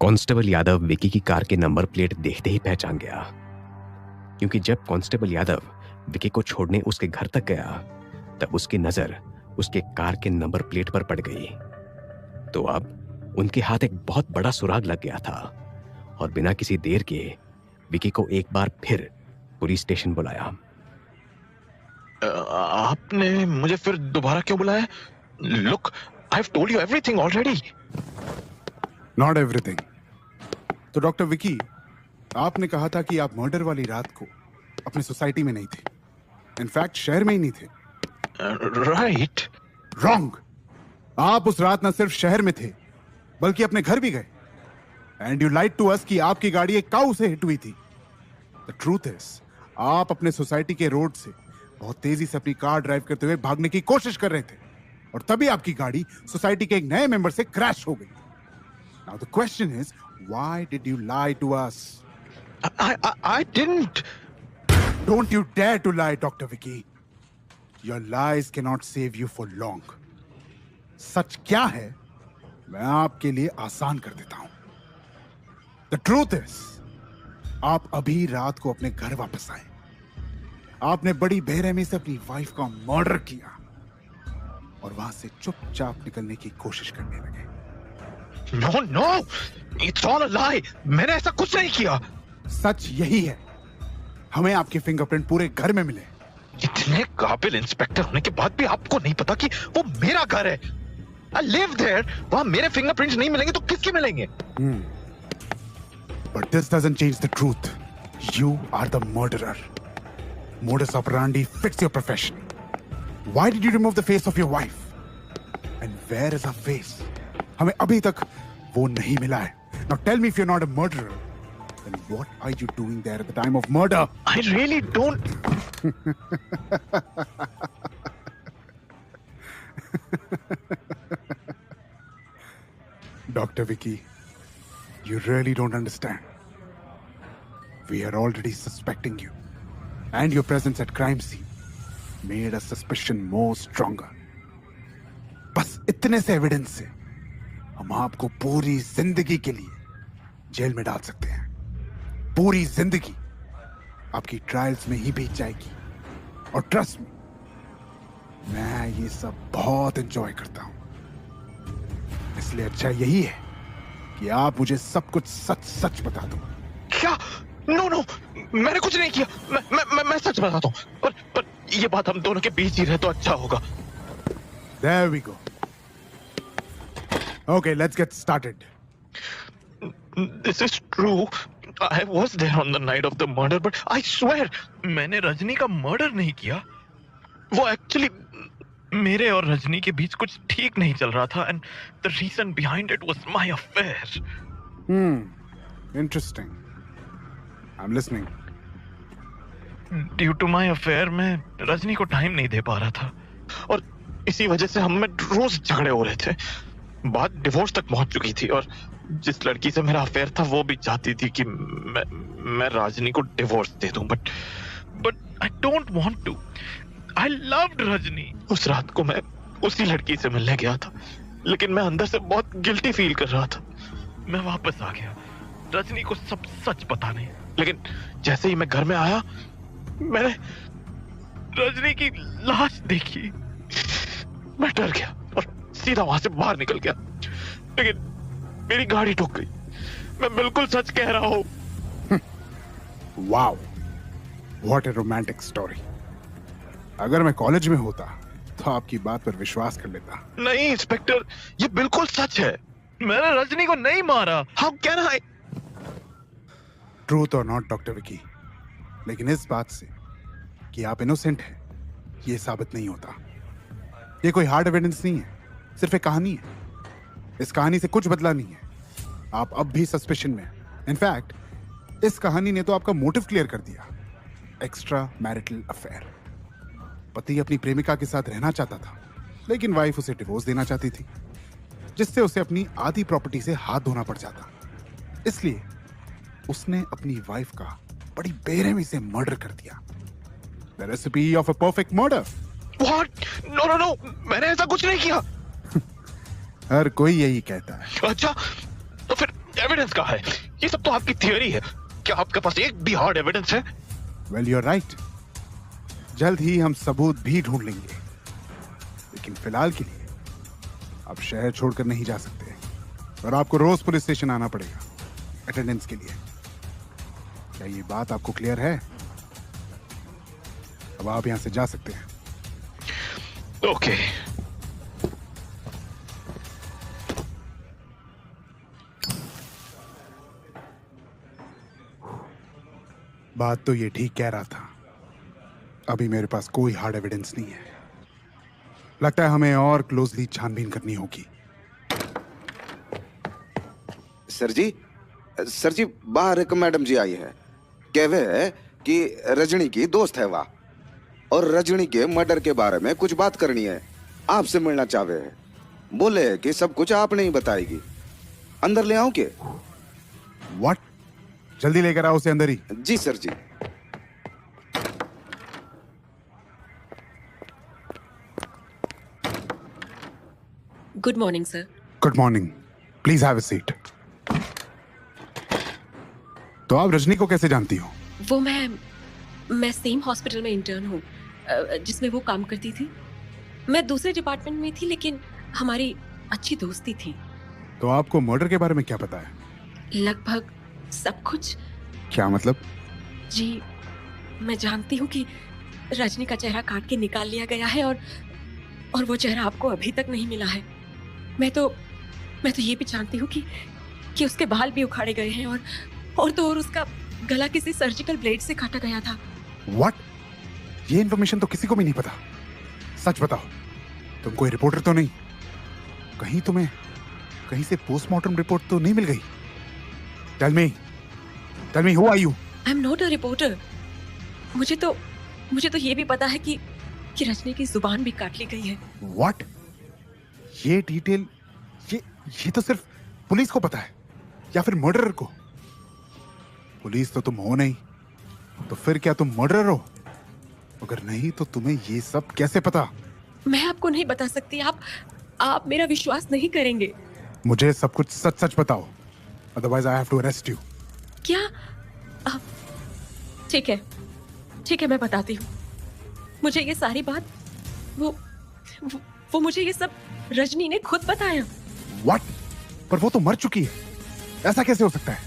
Constable Yadav Vicky की car के number plate देखते ही पहचान गया, क्योंकि जब कांस्टेबल यादव विकी को छोड़ने उसके घर तक गया तब उसकी नजर उसके कार के नंबर प्लेट पर पड़ गई। तो अब उनके हाथ एक बहुत बड़ा सुराग लग गया था और बिना किसी देर के विकी को एक बार फिर पुलिस स्टेशन बुलाया। आपने मुझे फिर दोबारा क्यों बुलाया? Look, I have told you everything already. Not everything. तो डॉक्टर विकी, आपने कहा था कि आप मर्डर वाली रात को अपनी सोसाइटी में नहीं थे, इनफैक्ट शहर में ही नहीं थे। राइट। रॉन्ग। आप उस रात न सिर्फ शहर में थे बल्कि अपने घर भी गए। And you lied to us कि आपकी गाड़ी एक काऊ से हिट हुई थी। द ट्रूथ इज, आप अपने सोसाइटी के रोड से बहुत तेजी से अपनी कार ड्राइव करते हुए भागने की कोशिश कर रहे थे और तभी आपकी गाड़ी सोसाइटी के एक नए मेंबर से क्रैश हो गई। Now the question is, why did you lie to us? I didn't. Don't you dare to lie, Dr. Vicky. Your lies cannot save you for long. सच क्या है मैं आपके लिए आसान कर देता हूं। The truth is, आप अभी रात को अपने घर वापस आए। आपने बड़ी बेरहमी से अपनी वाइफ का मर्डर किया और वहां से चुपचाप निकलने की कोशिश करने लगे। No, no, it's all a lie. मैंने ऐसा कुछ नहीं किया। सच यही है। हमें आपके फिंगरप्रिंट पूरे घर में मिले। इतने काबिल इंस्पेक्टर होने के बाद भी आपको नहीं पता कि वो मेरा घर है। I live there. वहां मेरे फिंगरप्रिंट्स नहीं मिलेंगे तो किसके मिलेंगे? But this doesn't change the truth. You are the murderer. Modus operandi fits your profession. Why did you remove the face of your wife? And where is her face? हमें अभी तक वो नहीं मिला है। Now tell me if you're not a murderer. Then what are you doing there at the time of murder? I really don't. Dr. Vicky, you really don't understand. We are already suspecting you. And your presence at crime scene made our suspicion more stronger. बस इतने से evidence से हम आपको पूरी जिंदगी के लिए जेल में डाल सकते हैं। पूरी जिंदगी आपकी ट्रायल्स में ही बीत जाएगी। और ट्रस्ट मी, मैं ये सब बहुत एंजॉय करता हूं। इसलिए अच्छा यही है कि आप मुझे सब कुछ सच सच बता दो। क्या? नो नो, मैंने कुछ नहीं किया। मैं सच बताता हूँ। पर ये बात हम दोनों के बीच ही रहे तो अच्छा होगा। There we go. Okay, let's get started. This is true. I was there on the night of the murder, but I swear मैंने रजनी का मर्डर नहीं किया। वो एक्चुअली मेरे और रजनी के बीच कुछ ठीक नहीं चल रहा था and the reason behind it was my affair. Interesting. I'm listening. Due to my affair मैं रजनी को टाइम नहीं दे पा रहा था और इसी वजह से हम में रोज झगड़े हो रहे थे। बात डिवोर्स तक पहुंच चुकी थी और जिस लड़की से मेरा अफेयर था वो भी चाहती थी कि मैं राजनी को डिवोर्स दे दूं, but I don't want to. I loved Rajni. उस रात को मैं उसी लड़की से मिलने गया था, लेकिन मैं अंदर से बहुत गिल्टी फील कर रहा था। मैं वापस आ गया रजनी को सब सच बताने, लेकिन जैसे ही मैं घर में आया मैंने रजनी की लाश देखी। मैं डर गया और सीधा वहां से बाहर निकल गया, लेकिन मेरी गाड़ी ठुक गई। मैं बिल्कुल सच कह रहा हूं। Wow, what a romantic story. अगर मैं कॉलेज में होता तो आपकी बात पर विश्वास कर लेता। नहीं इंस्पेक्टर, ये बिल्कुल सच है। मैंने रजनी को नहीं मारा। How can I? Truth or not, doctor Vicky, लेकिन इस बात से कि आप इनोसेंट हैं ये साबित नहीं होता। ये कोई हार्ड एविडेंस नहीं है, सिर्फ एक कहानी है। इस कहानी से कुछ बदला नहीं है। आप अब भी सस्पेशन में हैं। इनफैक्ट इस कहानी ने तो आपका मोटिव क्लियर कर दिया, एक्स्ट्रा मैरिटल अफेयर। पति अपनी प्रेमिका के साथ रहना चाहता था, लेकिन वाइफ उसे डिवोर्स देना चाहती थी, जिससे उसे अपनी आधी प्रॉपर्टी से हाथ धोना पड़ जाता। इसलिए उसने अपनी वाइफ का बड़ी बेरहमी से मर्डर कर दिया। The recipe of a perfect murder. What? No, मैंने ऐसा कुछ नहीं किया। हर कोई यही कहता है। अच्छा, तो फिर एविडेंस कहाँ है? ये सब तो आपकी थियरी है। क्या आपके पास एक भी हार्ड एविडेंस है? वेल यू आर राइट, जल्द ही हम सबूत भी ढूंढ लेंगे, लेकिन फिलहाल के लिए आप शहर छोड़कर नहीं जा सकते और आपको रोज पुलिस स्टेशन आना पड़ेगा अटेंडेंस के लिए। क्या ये बात आपको क्लियर है? अब आप यहां से जा सकते हैं। ओके। बात तो ये ठीक कह रहा था, अभी मेरे पास कोई हार्ड एविडेंस नहीं है। लगता है हमें और क्लोजली छानबीन करनी होगी। सर जी बाहर एक मैडम जी आई है। कहवे है कि रजनी की दोस्त है वह, और रजनी के मर्डर के बारे में कुछ बात करनी है, आपसे मिलना चाहे है। बोले कि सब कुछ आप नहीं बताएगी। अंदर ले आऊं के? व्हाट? जल्दी लेकर आओ उसे अंदर ही। जी सर जी। Good morning sir. Good morning, please have a seat. तो आप रजनी को कैसे जानती हो? वो मैं सेम हॉस्पिटल में इंटर्न हूँ जिसमें वो काम करती थी। मैं दूसरे डिपार्टमेंट में थी, लेकिन हमारी अच्छी दोस्ती थी। तो आपको मर्डर के बारे में क्या पता है? लगभग सब कुछ। क्या मतलब? जी, मैं जानती हूँ कि रजनी का चेहरा काट के निकाल लिया गया है और वो चेहरा आपको अभी तक नहीं मिला है। मैं तो ये भी जानती हूँ कि उसके बाल भी उखाड़े गए हैं और उसका गला किसी सर्जिकल ब्लेड से काटा गया था। व्हाट? ये इन्फॉर्मेशन तो किसी को भी नहीं पता। सच बताओ, तुम कोई रिपोर्टर तो नहीं? कहीं से पोस्टमार्टम रिपोर्ट तो नहीं मिल गई? Tell me who are you? I am not a reporter. मुझे तो ये भी पता है कि रजनी की जुबान भी काट ली गई है। व्हाट? ये डिटेल ये तो सिर्फ पुलिस को पता है, या फिर मर्डरर को? पुलिस तो तुम हो नहीं, तो फिर क्या तुम मर्डरर हो? अगर नहीं तो तुम्हें ये सब कैसे पता? मैं आपको नहीं बता सकती। आप मेरा विश्वास नहीं करेंगे। मुझे सब कुछ सच सच बताओ, otherwise I have to arrest you. क्या? ठीक है, मैं बताती हूँ। मुझे ये सारी बात वो मुझे ये सब रजनी ने खुद बताया। व्हाट? पर वो तो मर चुकी है, ऐसा कैसे हो सकता है?